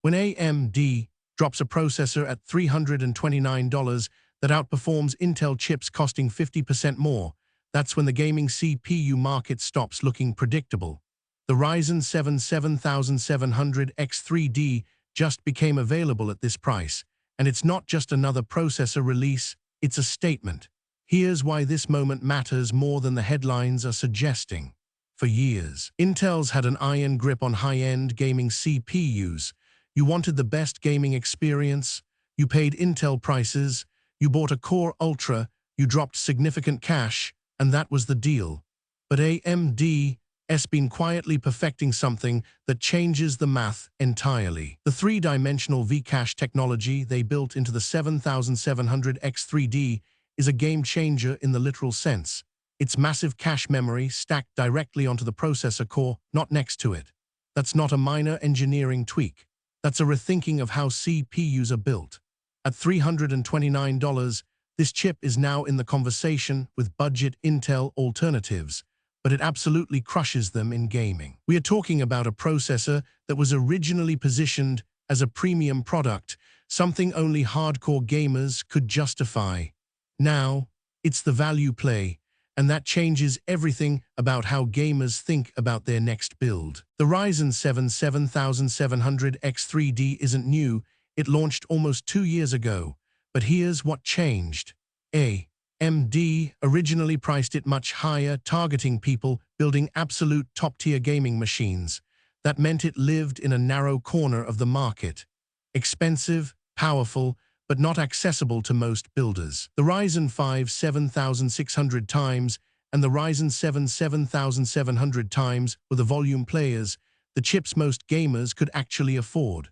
When AMD drops a processor at $329 that outperforms Intel chips costing 50% more, that's when the gaming CPU market stops looking predictable. The Ryzen 7 7700X3D just became available at this price, and it's not just another processor release, it's a statement. Here's why this moment matters more than the headlines are suggesting. For years, Intel's had an iron grip on high-end gaming CPUs. You wanted the best gaming experience, you paid Intel prices, you bought a Core Ultra, you dropped significant cash, and that was the deal. But AMD has been quietly perfecting something that changes the math entirely. The three-dimensional V-cache technology they built into the 7700X3D is a game-changer in the literal sense. It's massive cache memory stacked directly onto the processor core, not next to it. That's not a minor engineering tweak. That's a rethinking of how CPUs are built. At $329, this chip is now in the conversation with budget Intel alternatives, but it absolutely crushes them in gaming. We are talking about a processor that was originally positioned as a premium product, something only hardcore gamers could justify. Now, it's the value play, and that changes everything about how gamers think about their next build. The Ryzen 7 7700X3D isn't new, it launched almost 2 years ago, but here's what changed. AMD originally priced it much higher, targeting people building absolute top-tier gaming machines. That meant it lived in a narrow corner of the market. Expensive, powerful, but not accessible to most builders. The Ryzen 5 7600 times and the Ryzen 7 7700 times were the volume players, the chips most gamers could actually afford.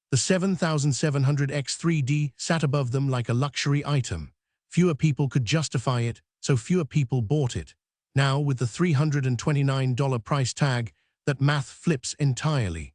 The 7700X3D sat above them like a luxury item. Fewer people could justify it, so fewer people bought it. Now, with the $329 price tag, that math flips entirely.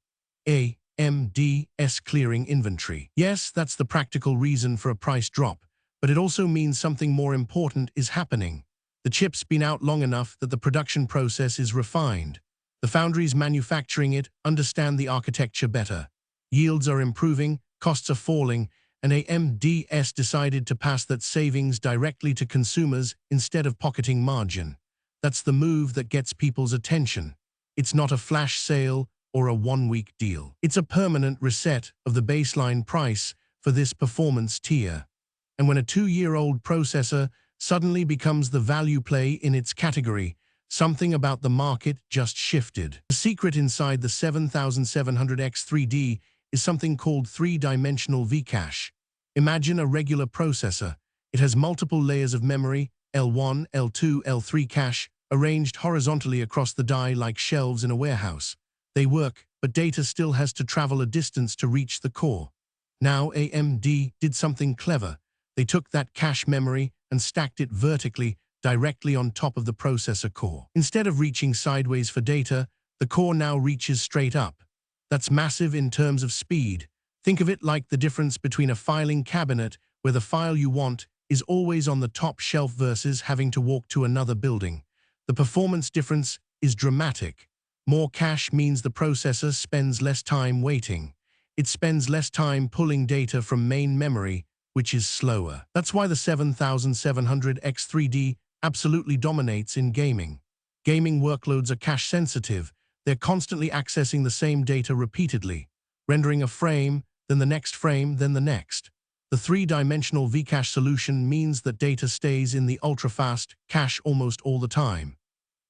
AMD's clearing inventory. Yes, that's the practical reason for a price drop, but it also means something more important is happening. The chip's been out long enough that the production process is refined. The foundries manufacturing it understand the architecture better. Yields are improving, costs are falling, and AMD's decided to pass that savings directly to consumers instead of pocketing margin. That's the move that gets people's attention. It's not a flash sale or a one-week deal. It's a permanent reset of the baseline price for this performance tier. And when a 2-year-old processor suddenly becomes the value play in its category, something about the market just shifted. The secret inside the 7700X3D is something called three-dimensional V-cache. Imagine a regular processor. It has multiple layers of memory, L1, L2, L3 cache, arranged horizontally across the die like shelves in a warehouse. They work, but data still has to travel a distance to reach the core. Now AMD did something clever. They took that cache memory and stacked it vertically, directly on top of the processor core. Instead of reaching sideways for data, the core now reaches straight up. That's massive in terms of speed. Think of it like the difference between a filing cabinet where the file you want is always on the top shelf versus having to walk to another building. The performance difference is dramatic. More cache means the processor spends less time waiting. It spends less time pulling data from main memory, which is slower. That's why the 7700X3D absolutely dominates in gaming. Gaming workloads are cache sensitive. They're constantly accessing the same data repeatedly, rendering a frame, then the next frame, then the next. The three-dimensional V-cache solution means that data stays in the ultra-fast cache almost all the time.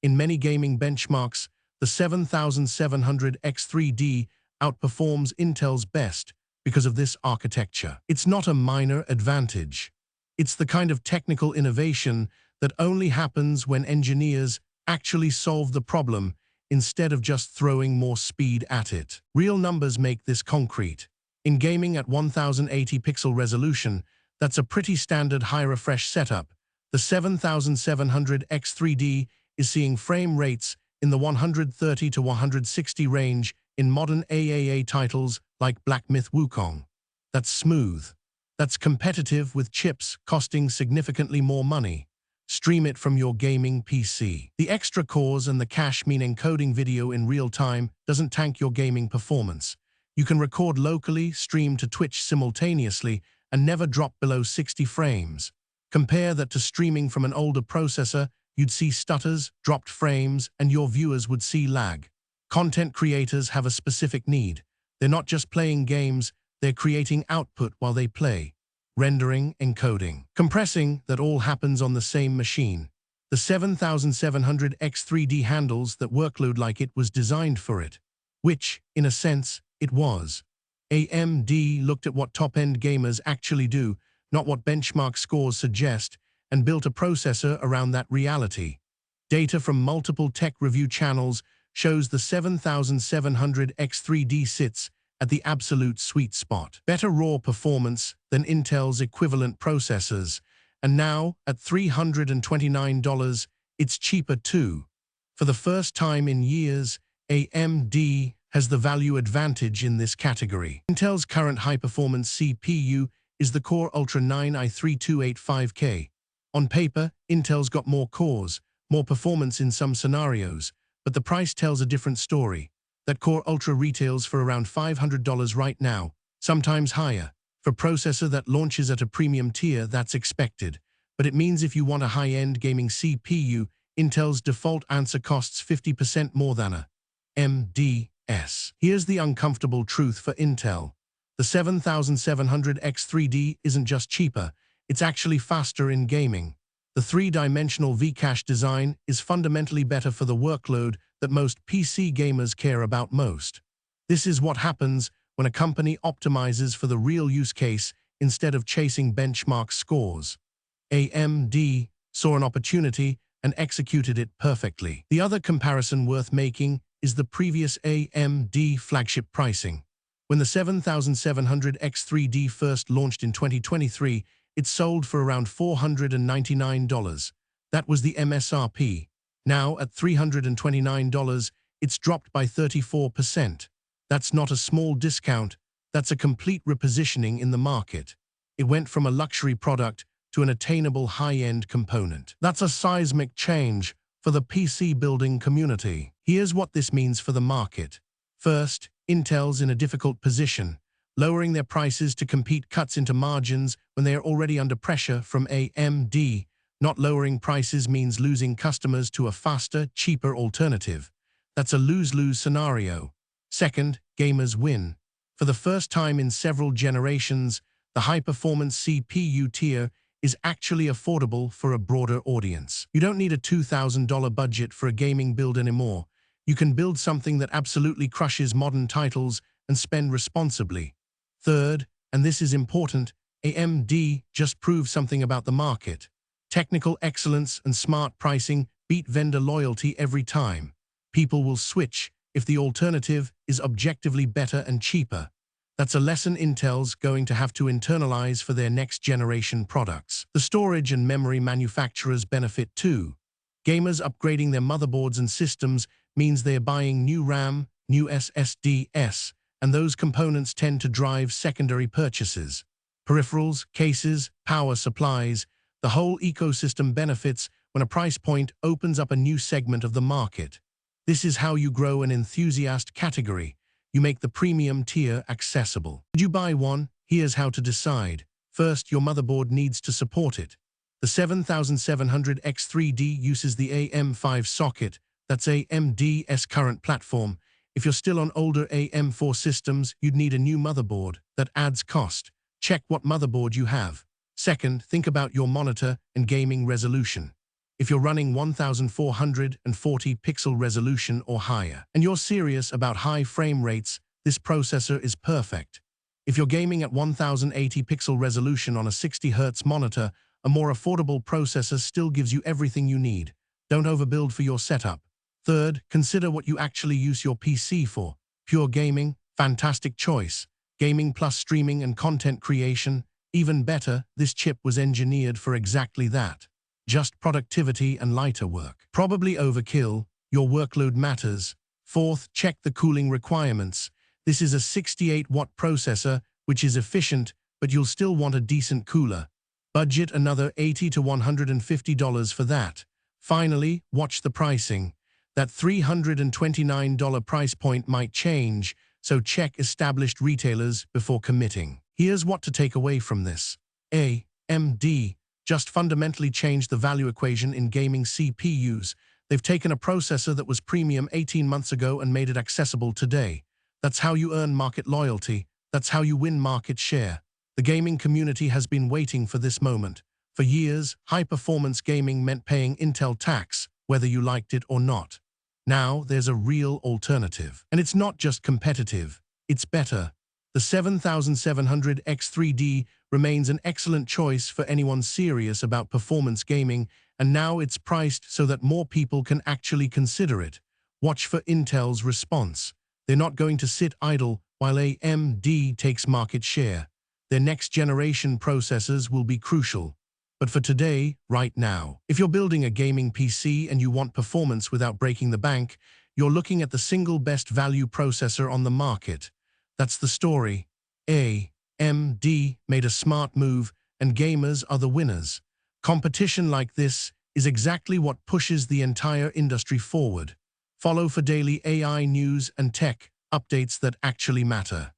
In many gaming benchmarks, the 7700X3D outperforms Intel's best because of this architecture. It's not a minor advantage. It's the kind of technical innovation that only happens when engineers actually solve the problem instead of just throwing more speed at it. Real numbers make this concrete. In gaming at 1080 pixel resolution, that's a pretty standard high refresh setup. The 7700X3D is seeing frame rates in the 130 to 160 range in modern AAA titles like Black Myth Wukong. That's smooth. That's competitive with chips costing significantly more money. Stream it from your gaming PC. The extra cores and the cache mean encoding video in real time doesn't tank your gaming performance. You can record locally, stream to Twitch simultaneously, and never drop below 60 frames. Compare that to streaming from an older processor, you'd see stutters, dropped frames, and your viewers would see lag. Content creators have a specific need. They're not just playing games, they're creating output while they play. Rendering, encoding, compressing, that all happens on the same machine. The 7700 X3D handles that workload like it was designed for it. Which, in a sense, it was. AMD looked at what top-end gamers actually do, not what benchmark scores suggest, and built a processor around that reality. Data from multiple tech review channels shows the 7700 X3D sits at the absolute sweet spot. Better raw performance than Intel's equivalent processors, and now, at $329, it's cheaper too. For the first time in years, AMD has the value advantage in this category. Intel's current high-performance CPU is the Core Ultra 9 i3-285K. On paper, Intel's got more cores, more performance in some scenarios, but the price tells a different story. That Core Ultra retails for around $500 right now, sometimes higher. For a processor that launches at a premium tier, that's expected. But it means if you want a high-end gaming CPU, Intel's default answer costs 50% more than a AMD. Here's the uncomfortable truth for Intel. The 7700 X3D isn't just cheaper, it's actually faster in gaming. The three-dimensional V-cache design is fundamentally better for the workload that most PC gamers care about most. This is what happens when a company optimizes for the real use case instead of chasing benchmark scores. AMD saw an opportunity and executed it perfectly. The other comparison worth making is the previous AMD flagship pricing. When the 7700 X3D first launched in 2023, it sold for around $499. That was the MSRP. Now, at $329, it's dropped by 34%. That's not a small discount, that's a complete repositioning in the market. It went from a luxury product to an attainable high-end component. That's a seismic change for the PC building community. Here's what this means for the market. First, Intel's in a difficult position. Lowering their prices to compete cuts into margins when they are already under pressure from AMD. Not lowering prices means losing customers to a faster, cheaper alternative. That's a lose-lose scenario. Second, gamers win. For the first time in several generations, the high-performance CPU tier is actually affordable for a broader audience. You don't need a $2,000 budget for a gaming build anymore. You can build something that absolutely crushes modern titles and spend responsibly. Third, and this is important, AMD just proved something about the market. Technical excellence and smart pricing beat vendor loyalty every time. People will switch if the alternative is objectively better and cheaper. That's a lesson Intel's going to have to internalize for their next-generation products. The storage and memory manufacturers benefit too. Gamers upgrading their motherboards and systems means they're buying new RAM, new SSDs, and those components tend to drive secondary purchases. Peripherals, cases, power supplies, the whole ecosystem benefits when a price point opens up a new segment of the market. This is how you grow an enthusiast category. You make the premium tier accessible. Did you buy one? Here's how to decide. First, your motherboard needs to support it. The 7700 X3D uses the AM5 socket, that's AMD's current platform. If you're still on older AM4 systems, you'd need a new motherboard. That adds cost. Check what motherboard you have. Second, think about your monitor and gaming resolution. If you're running 1440 pixel resolution or higher, and you're serious about high frame rates, this processor is perfect. If you're gaming at 1080 pixel resolution on a 60 Hz monitor, a more affordable processor still gives you everything you need. Don't overbuild for your setup. Third, consider what you actually use your PC for. Pure gaming, fantastic choice. Gaming plus streaming and content creation, even better, this chip was engineered for exactly that. Just productivity and lighter work. Probably overkill, your workload matters. Fourth, check the cooling requirements. This is a 68-watt processor, which is efficient, but you'll still want a decent cooler. Budget another $80 to $150 for that. Finally, watch the pricing. That $329 price point might change, so check established retailers before committing. Here's what to take away from this. AMD just fundamentally changed the value equation in gaming CPUs. They've taken a processor that was premium 18 months ago and made it accessible today. That's how you earn market loyalty. That's how you win market share. The gaming community has been waiting for this moment. For years, high-performance gaming meant paying Intel tax, whether you liked it or not. Now, there's a real alternative. And it's not just competitive, it's better. The 7700 X3D remains an excellent choice for anyone serious about performance gaming, and now it's priced so that more people can actually consider it. Watch for Intel's response. They're not going to sit idle while AMD takes market share. Their next-generation processors will be crucial. But for today, right now, if you're building a gaming PC and you want performance without breaking the bank, you're looking at the single best value processor on the market. That's the story. AMD made a smart move, and gamers are the winners. Competition like this is exactly what pushes the entire industry forward. Follow for daily AI news and tech updates that actually matter.